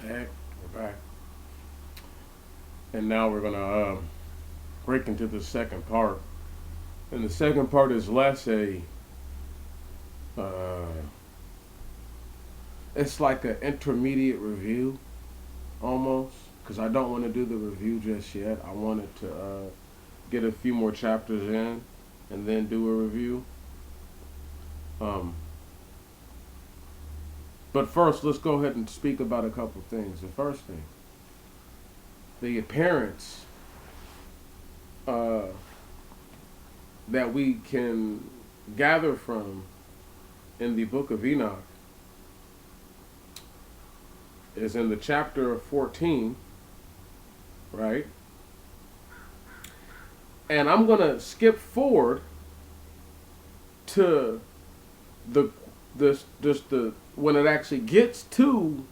Heck, we're back. And now we're going to break into the second part. And the second part is less uh, it's like an intermediate review almost. Because I don't want to do the review just yet. I wanted to get a few more chapters in and then do a review. Um, but first, let's go ahead and speak about a couple things. The first thing, the appearance uh, that we can gather from in the book of Enoch is in the chapter 14, right? And I'm going to skip forward to the the when it actually gets to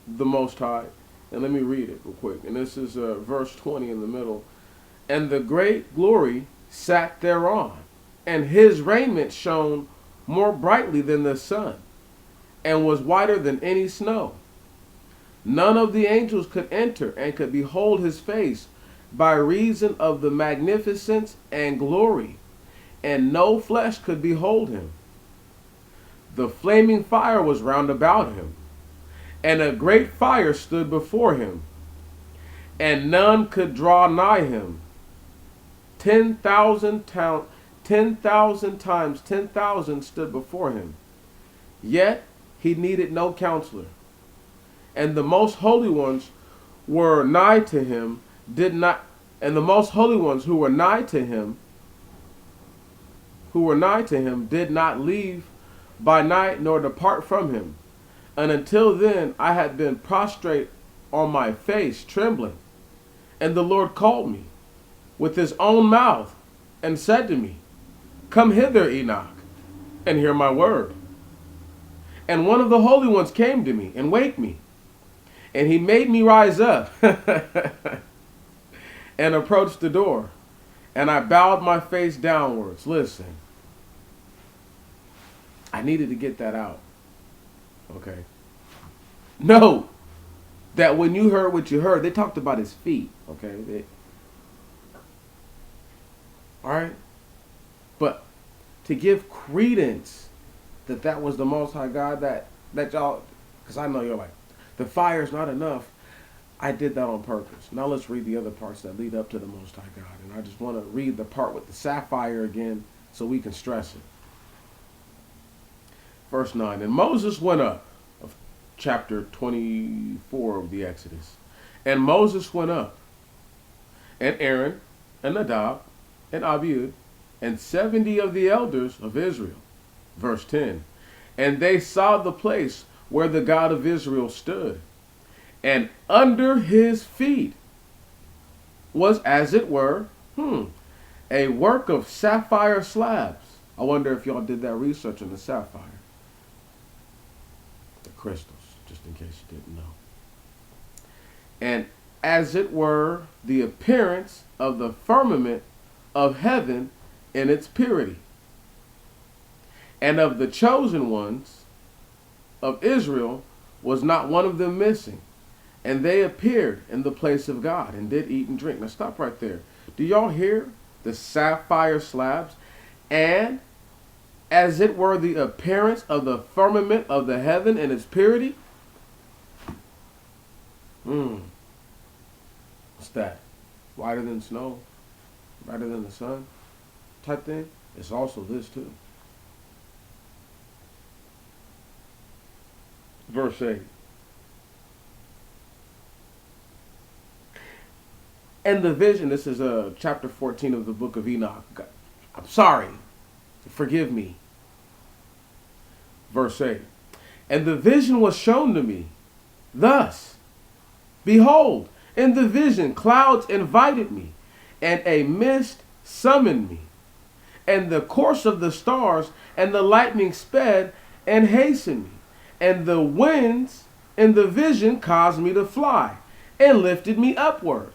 the Most High. And let me read it real quick. And this is verse 20 in the middle. And the great glory sat thereon, and his raiment shone more brightly than the sun, and was whiter than any snow. None of the angels could enter and could behold his face by reason of the magnificence and glory, and no flesh could behold him. The flaming fire was round about him, and a great fire stood before him, and none could draw nigh him. 10,000 times 10,000 stood before him. Yet he needed no counselor. And the most holy ones were nigh to him, did not, and the most holy ones who were nigh to him, did not leave by night nor depart from him. And until then I had been prostrate on my face, trembling. And the Lord called me with his own mouth and said to me, Come hither, Enoch, and hear my word. And one of the holy ones came to me and waked me. And he made me rise up and approached the door. And I bowed my face downwards. Listen, I needed to get that out. Okay. Note that when you heard what you heard, they talked about his feet. Okay. All right. But to give credence that was the Most High God, that y'all, because I know you're like, the fire's not enough. I did that on purpose. Now let's read the other parts that lead up to the Most High God. And I just want to read the part with the sapphire again so we can stress it. Verse 9. And Moses went up, of chapter 24 of the Exodus. And Moses went up, and Aaron, and Nadab, and Abiud, and 70 of the elders of Israel. Verse 10. And they saw the place where the God of Israel stood, and under his feet was, as it were, a work of sapphire slabs. I wonder if y'all did that research on the sapphire. The crystals, just in case you didn't know. And as it were, the appearance of the firmament of heaven in its purity. And of the chosen ones of Israel was not one of them missing. And they appeared in the place of God and did eat and drink. Now stop right there. Do y'all hear the sapphire slabs? And as it were the appearance of the firmament of the heaven in its purity. What's that? Whiter than snow? Brighter than the sun? Type thing? It's also this too. Verse 8. And the vision, this is chapter 14 of the book of Enoch. I'm sorry. Forgive me. Verse 8. And the vision was shown to me thus. Behold, in the vision clouds invited me, and a mist summoned me. And the course of the stars and the lightning sped and hastened me. And the winds in the vision caused me to fly, and lifted me upward,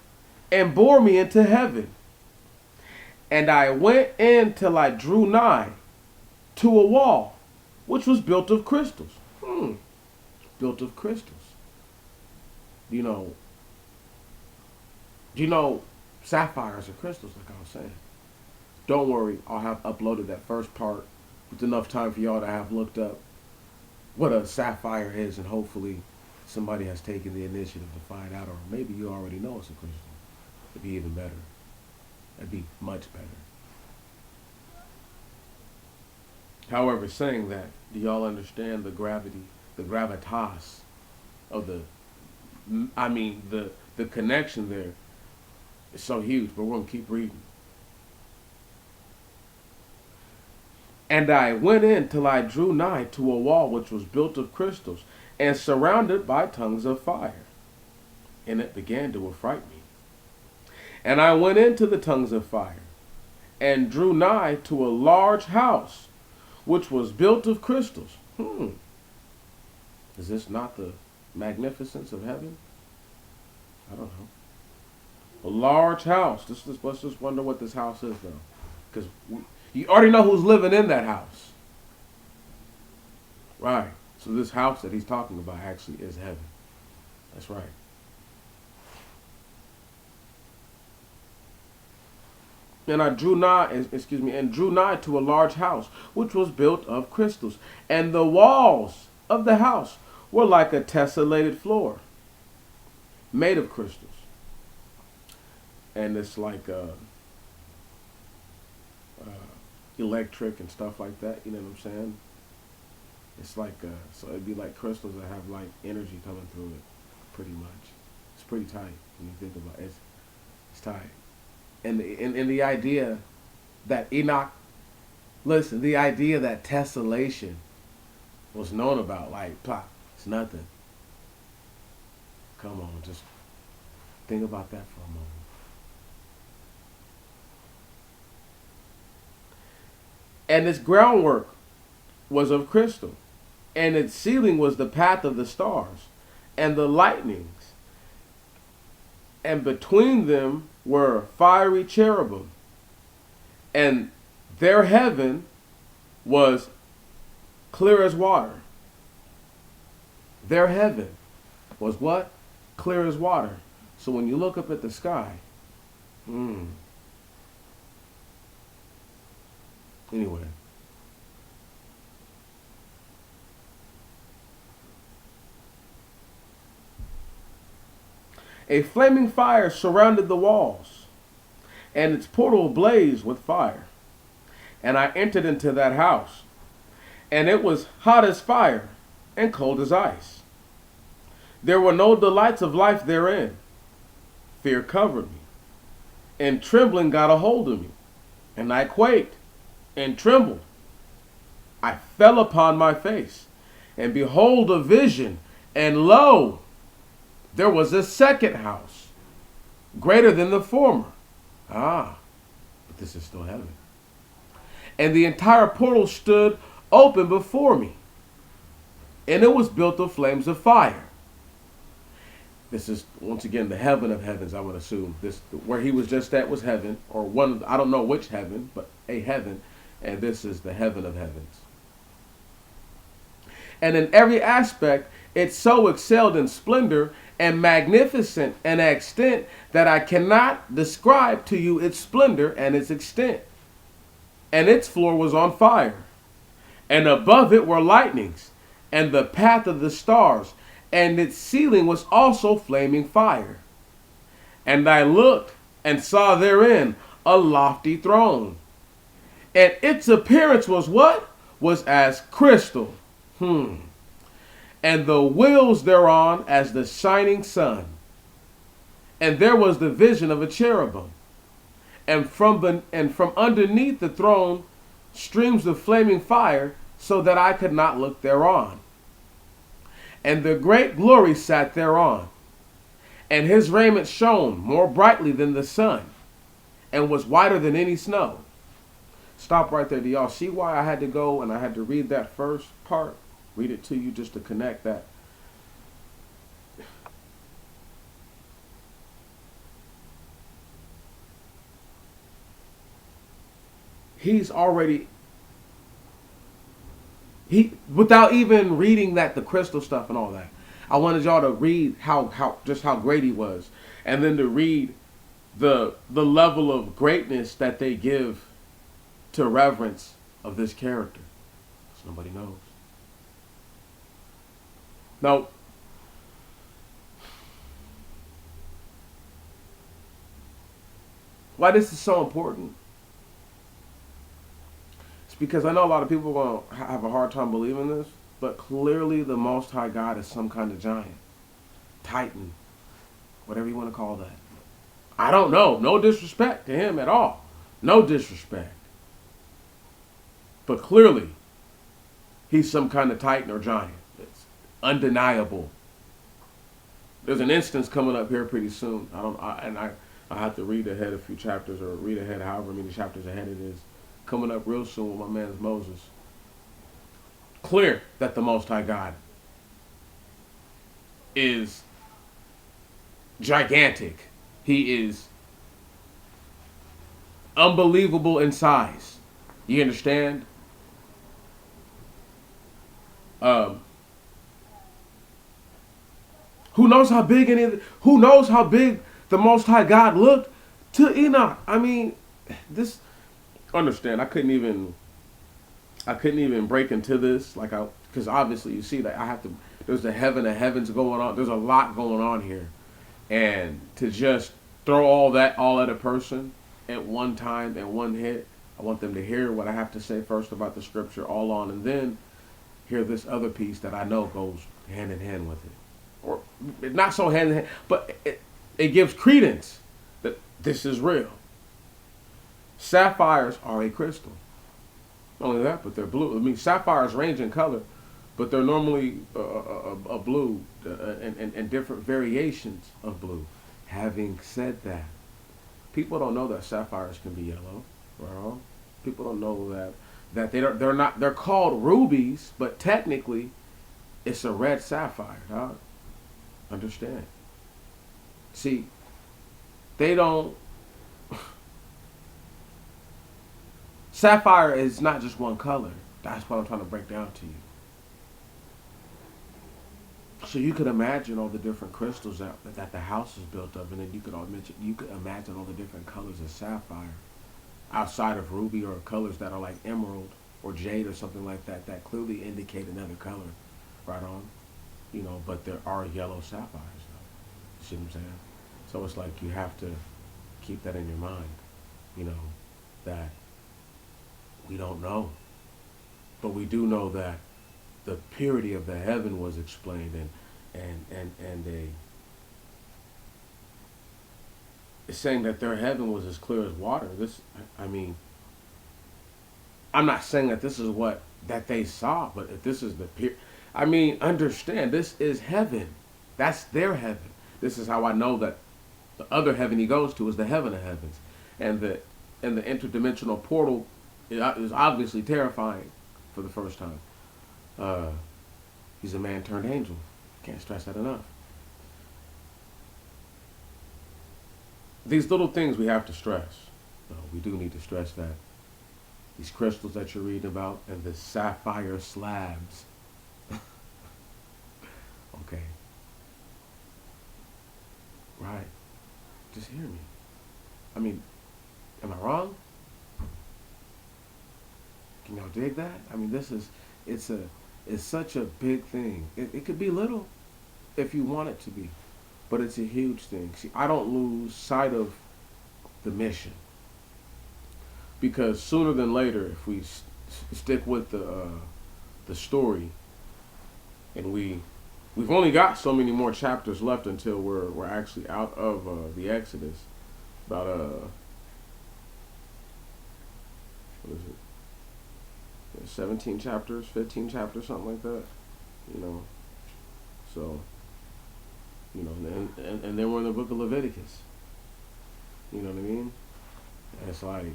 and bore me into heaven. And I went in till I drew nigh to a wall, which was built of crystals. built of crystals. You know, do you know sapphires are crystals, like I was saying? Don't worry, I'll have uploaded that first part with enough time for y'all to have looked up what a sapphire is, and hopefully somebody has taken the initiative to find out, or maybe you already know it's a crystal. It'd be even better. It'd be much better. However, saying that, do y'all understand the gravity, the gravitas of the connection there is so huge, but we're going to keep reading. And I went in till I drew nigh to a wall which was built of crystals and surrounded by tongues of fire. And it began to affright me. And I went into the tongues of fire and drew nigh to a large house which was built of crystals. Is this not the magnificence of heaven? I don't know. A large house. Let's just wonder what this house is now. Because you already know who's living in that house. Right. So this house that he's talking about actually is heaven. That's right. And I drew nigh, drew nigh to a large house, which was built of crystals. And the walls of the house were like a tessellated floor, made of crystals. And it's like electric and stuff like that. You know what I'm saying? It's like so it'd be like crystals that have like energy coming through it, pretty much. It's pretty tight when you think about it. It's tight. And the idea that the idea that tessellation was known about, like, it's nothing. Come on, just think about that for a moment. And its groundwork was of crystal, and its ceiling was the path of the stars and the lightnings, and between them were fiery cherubim, and their heaven was clear as water. Their heaven was what? Clear as water. So when you look up at the sky, anyway. A flaming fire surrounded the walls, and its portal blazed with fire. And I entered into that house, and it was hot as fire and cold as ice. There were no delights of life therein. Fear covered me, and trembling got a hold of me, and I quaked and trembled. I fell upon my face, and behold a vision, and lo, there was a second house, greater than the former. But this is still heaven. And the entire portal stood open before me, and it was built of flames of fire. This is, once again, the heaven of heavens, I would assume. This, where he was just at was heaven, or one, I don't know which heaven, but a heaven, and this is the heaven of heavens. And in every aspect, it so excelled in splendor and magnificent and extent that I cannot describe to you its splendor and its extent. And its floor was on fire, and above it were lightnings, and the path of the stars, and its ceiling was also flaming fire. And I looked and saw therein a lofty throne, and its appearance was what? Was as crystal. And the wheels thereon as the shining sun. And there was the vision of a cherubim. And from underneath the throne streams of flaming fire, so that I could not look thereon. And the great glory sat thereon. And his raiment shone more brightly than the sun, and was whiter than any snow. Stop right there. Do y'all see why I had to go and I had to read that first part? Read it to you just to connect that. He's He, without even reading that the crystal stuff and all that. I wanted y'all to read how just how great he was, and then to read the level of greatness that they give to reverence of this character. So nobody knows. Now, why this is so important? It's because I know a lot of people are going to have a hard time believing this, but clearly the Most High God is some kind of giant, titan, whatever you want to call that. I don't know. No disrespect to him at all. No disrespect. But clearly, he's some kind of titan or giant. It's undeniable. There's an instance coming up here pretty soon. I have to read ahead a few chapters or read ahead however many chapters ahead it is. Coming up real soon with my man's Moses. Clear that the Most High God is gigantic. He is unbelievable in size. You understand? Who knows how big who knows how big the Most High God looked to Enoch? I mean, this. Understand? I couldn't even break into this because obviously you see that I have to. There's the heaven of heavens going on. There's a lot going on here, and to just throw all at a person at one time and one hit. I want them to hear what I have to say first about the scripture all on, and then hear this other piece that I know goes hand in hand with it. Or not so hand in hand, but it gives credence that this is real. Sapphires are a crystal. Not only that, but they're blue. I mean, sapphires range in color, but they're normally a blue and different variations of blue. Having said that, people don't know that sapphires can be yellow. Right? People don't know that they're called rubies, but technically it's a red sapphire. Dog. Understand? See, they don't. Sapphire is not just one color. That's what I'm trying to break down to you. So you could imagine all the different crystals that the house is built of, and then you could imagine all the different colors of sapphire, outside of ruby or colors that are like emerald or jade or something like that, that clearly indicate another color, right on. You know, but there are yellow sapphires, though. You see what I'm saying? So it's like you have to keep that in your mind, you know, that we don't know. But we do know that the purity of the heaven was explained, and it's saying that their heaven was as clear as water. I mean, I'm not saying that this is that they saw, but if this is the pure, I mean, understand, this is heaven. That's their heaven. This is how I know that the other heaven he goes to is the heaven of heavens, and the interdimensional portal is obviously terrifying for the first time. He's a man turned angel. Can't stress that enough. These little things we have to stress. We do need to stress that these crystals that you're reading about and the sapphire slabs. Okay. Right. Just hear me. I mean, am I wrong? Can y'all dig that? I mean, it's such a big thing. It could be little if you want it to be, but it's a huge thing. See, I don't lose sight of the mission, because sooner than later, if we stick with the story, and we've only got so many more chapters left until we're actually out of the Exodus. About what is it? 17 chapters, 15 chapters, something like that. You know, so you know, and then we're in the book of Leviticus. You know what I mean? And it's like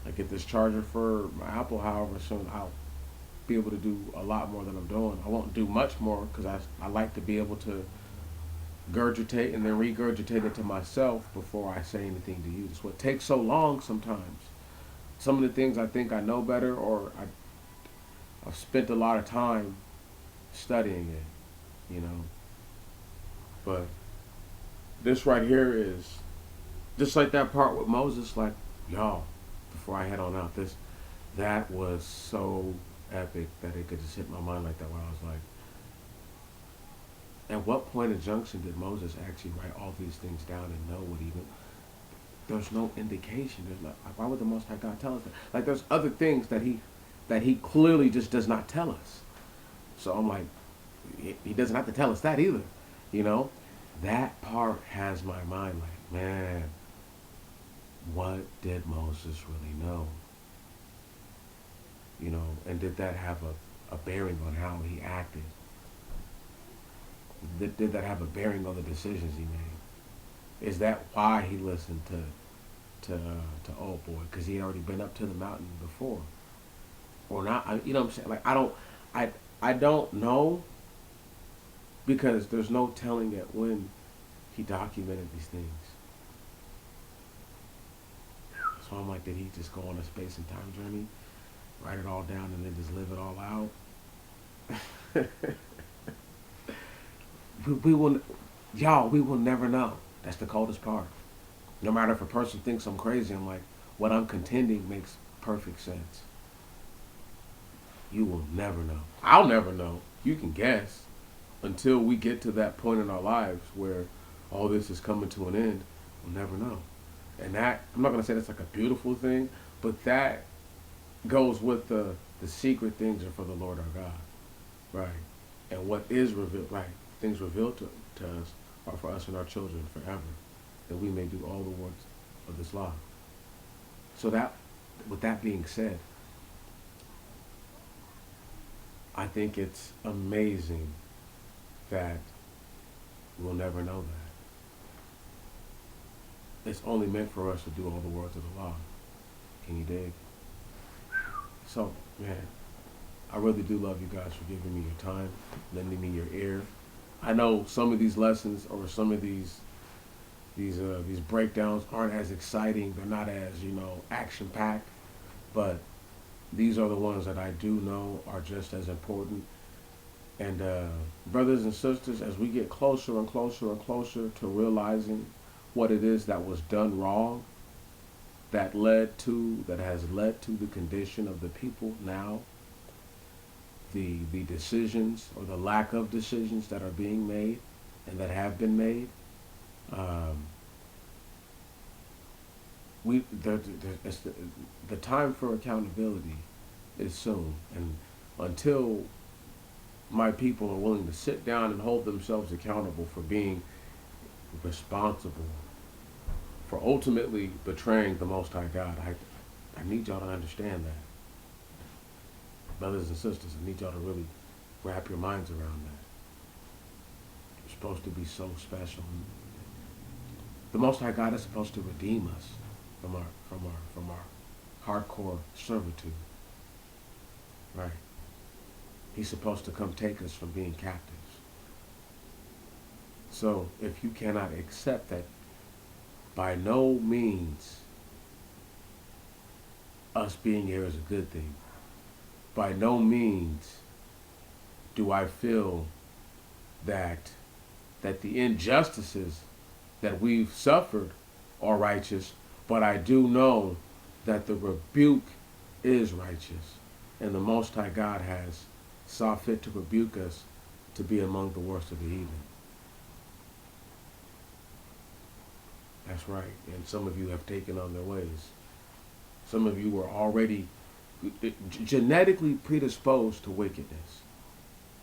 I get this charger for my Apple, however soon I'll be able to do a lot more than I'm doing. I won't do much more because I like to be able to gurgitate and then regurgitate it to myself before I say anything to you. It's what takes so long sometimes. Some of the things I think I know better, or I've spent a lot of time studying it, you know. But this right here is just like that part with Moses. Like, y'all, before I head on out, that was so epic that it could just hit my mind like that. Where I was like, at what point of junction did Moses actually write all these things down and know what even? There's no indication. There's not. Why would the Most High God tell us that? Like, there's other things that he clearly just does not tell us. So I'm like, he doesn't have to tell us that either, you know. That part has my mind like, man, what did Moses really know? You know, and did that have a bearing on how he acted? Did that have a bearing on the decisions he made? Is that why he listened to old boy? Because he had already been up to the mountain before, or not? You know what I'm saying? Like, I don't know, because there's no telling it when he documented these things. So I'm like, did he just go on a space and time journey, write it all down, and then just live it all out? we will, y'all, we will never know. That's the coldest part. No matter if a person thinks I'm crazy, I'm like, what I'm contending makes perfect sense. You will never know. I'll never know. You can guess until we get to that point in our lives where all this is coming to an end. We'll never know. And that, I'm not going to say that's like a beautiful thing, but that goes with the secret things are for the Lord our God. Right. And what is revealed, right, things revealed to us are for us and our children forever, that we may do all the works of this law. So that, with that being said, I think it's amazing that we'll never know that. It's only meant for us to do all the words of the law. Can you dig? So, man, I really do love you guys for giving me your time, lending me your ear. I know some of these lessons or some of these breakdowns aren't as exciting. They're not as, you know, action packed, but these are the ones that I do know are just as important. And brothers and sisters, as we get closer and closer and closer to realizing what it is that was done wrong, that has led to the condition of the people now, the decisions or the lack of decisions that are being made and that have been made, the time for accountability is soon. And until my people are willing to sit down and hold themselves accountable for being responsible for ultimately betraying the Most High God, I need y'all to understand that. Brothers and sisters, I need y'all to really wrap your minds around that. You're supposed to be so special. The Most High God is supposed to redeem us from our hardcore servitude. Right. He's supposed to come take us from being captives. So if you cannot accept that, by no means us being here is a good thing. By no means do I feel that the injustices that we've suffered are righteous, but I do know that the rebuke is righteous, and the Most High God has saw fit to rebuke us to be among the worst of the heathen. That's right. And some of you have taken on their ways. Some of you were already genetically predisposed to wickedness.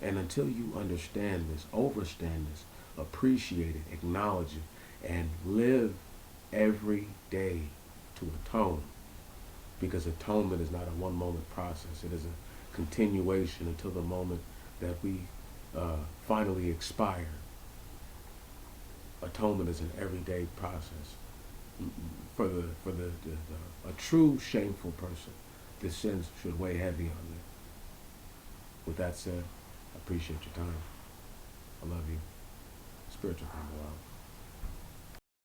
And until you understand this, understand this, appreciate it, acknowledge it, and live every day to atone. Because atonement is not a one-moment process. It is a continuation until the moment that we finally expire. Atonement is an everyday process. For a true shameful person, the sins should weigh heavy on them. With that said, I appreciate your time. I love you. Spiritual Gumbo out.